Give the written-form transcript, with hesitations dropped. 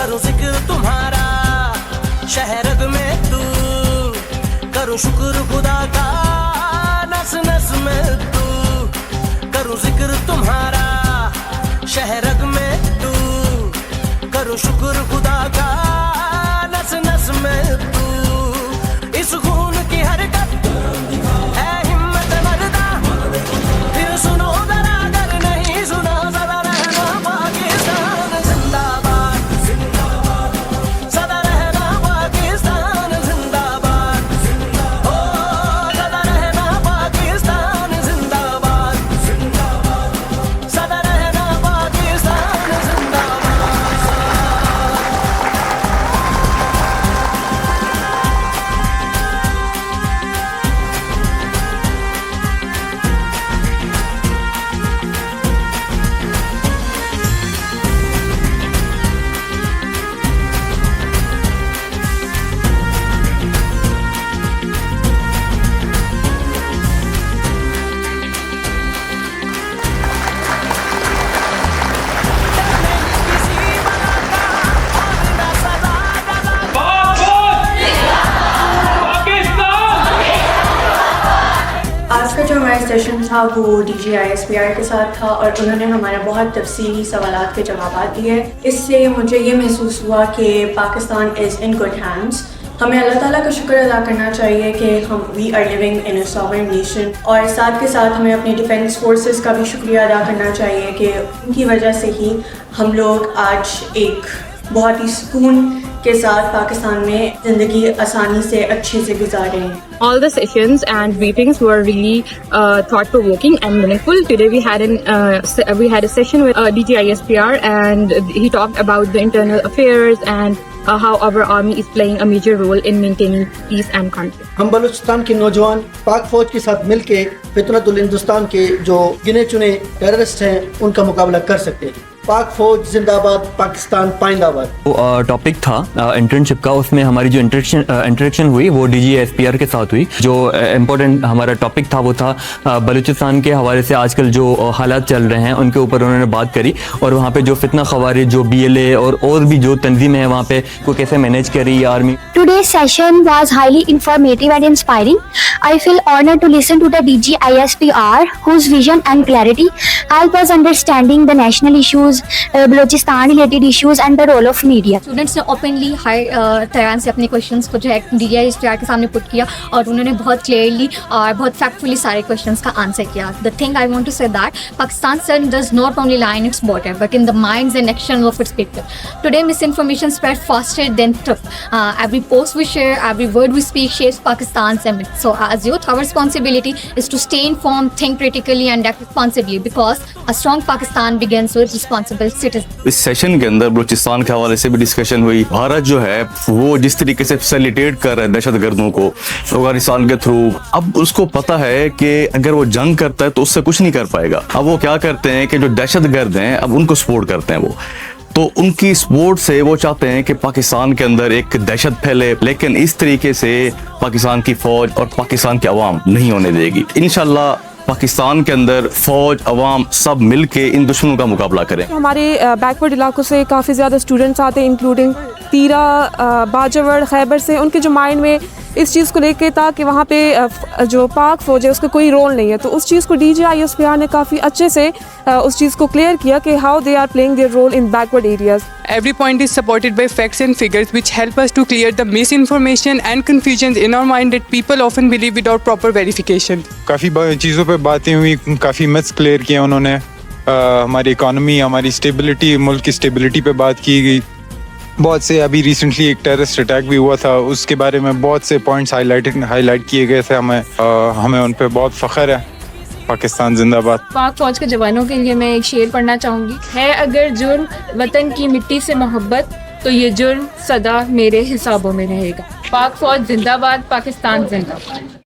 करूं जिक्र तुम्हारा शहरग में तू, करूं शुक्र खुदा का नस नस में तू, करूं जिक्र तुम्हारा शहरग में तू, करूं शुक्र खुदा का नस नस में तू। इस खून की हरकत है हिम्मत मर्दा, फिर सुनो जरा अगर नहीं सुना सदा रहना पाकिस्तान जिंदाबाद, सदा रहना पाकिस्तान जिंदाबाद, ओ सदा रहना पाकिस्तान जिंदाबाद, सदा रहना पाकिस्तान जिंदाबाद। आज का जो हमारा सेशन था वो DGISPR के साथ था और उन्होंने हमारा बहुत तफसीली सवालात के जवाब दिए। इससे मुझे ये महसूस हुआ कि Pakistan is in good hands. हमें अल्लाह ताला का शुक्र अदा करना चाहिए कि we are living in a sovereign nation, और साथ के साथ हमें अपनी डिफेंस फोर्सेस का भी शुक्रिया अदा करना चाहिए कि उनकी वजह से ही हम लोग आज एक बहुत ही सुकून के साथ पाकिस्तान में ज़िंदगी आसानी से अच्छे से गुजार रहे हैं। All the sessions and briefings were really thought-provoking and meaningful. Today we had a session with DGISPR, and he talked about the internal affairs and how our army is playing a major role in maintaining peace and conflict. हम बलूचिस्तान के नौजवान पाक फौज के साथ मिलके फितनतुल हिंदुस्तान के जो गिने चुने टेररिस्ट हैं उनका मुकाबला कर सकते हैं। पाक फौज जिंदाबाद, पाकिस्तान पाइंदाबाद। टॉपिक था इंटर्नशिप का, उसमें हमारी जो इंटरेक्शन हुई वो DGISPR के साथ हुई। जो इम्पोर्टेंट हमारा टॉपिक था वो था बलूचिस्तान के हवाले से आजकल जो हालात चल रहे हैं उनके ऊपर उन्होंने बात करी, और वहाँ पे जो फितना खवारी जो BLA और भी जो तंजीमें हैं वहाँ पे को कैसे मैनेज कर रही है army. Today's session was highly informative and inspiring. I feel honored to listen to the DGISPR, whose vision and clarity help us understanding the national issues, Balochistan related issues and the role of media. Students ने openly high तरह से अपने questions को जो है DGISPR के सामने put किया, और उन्होंने बहुत क्लियरली और बहुत फैक्टफुली सारे क्वेश्चंस का आंसर किया। The thing I want to say that Pakistan son does not only lie in its border but in the minds and action of its people. Today misinformation spread faster than truth. Every post we share, every word we speak shapes Pakistan's image. So as youth, our responsibility is to stay informed, think critically and act responsibly, because a strong Pakistan begins with responsible citizens. इस session के अंदर बलूचिस्तान के हवाले से भी discussion हुई। भारत जो है वो जिस तरीके से फैसिलिटेट कर रहा है दहशतगर्दों को अफगानिस्तान के थ्रू, अब उसको पता है कि अगर वो जंग करता है तो उससे कुछ नहीं कर पाएगा। अब वो क्या करते हैं कि जो दहशतगर्द हैं अब उनको सपोर्ट करते हैं वो, तो उनकी सपोर्ट से वो चाहते हैं कि पाकिस्तान के अंदर एक दहशत फैले, लेकिन इस तरीके से पाकिस्तान की फौज और पाकिस्तान की अवाम नहीं होने देगी। इंशाल्लाह पाकिस्तान के अंदर फौज अवाम सब मिल के इन दुश्मनों का मुकाबला करें। हमारे बैकवर्ड इलाकों से काफ़ी ज़्यादा स्टूडेंट्स आते हैं, इंक्लूडिंग तीरा, बाजवड़, खैबर से। उनके जो माइंड में इस चीज़ को लेके था कि वहाँ पे जो पाक फौज है उसका कोई रोल नहीं है, तो उस चीज़ को DGISPR ने काफ़ी अच्छे से उस चीज़ को क्लियर किया कि how they are playing their role in backward areas. Every point is supported by facts and figures which help us to clear the misinformation and confusions in our mind that people often believe without proper verification. काफ़ी चीज़ों पे बातें हुई, काफ़ी myths clear किए उन्होंने। हमारी economy, हमारी स्टेबिलिटी, मुल्क की स्टेबिलिटी पे बात की गई। बहुत से अभी रिसेंटली एक टेररिस्ट अटैक भी हुआ था, उसके बारे में बहुत से पॉइंट्स हाईलाइट किए गए थे। हमें उन पे बहुत फ़ख्र है। पाकिस्तान जिंदाबाद। पाक फौज के जवानों के लिए मैं एक शेर पढ़ना चाहूँगी। है अगर जुर्म वतन की मिट्टी से मोहब्बत, तो ये जुर्म सदा मेरे हिसाबों में रहेगा। पाक फौज जिंदाबाद, पाकिस्तान जिंदाबाद।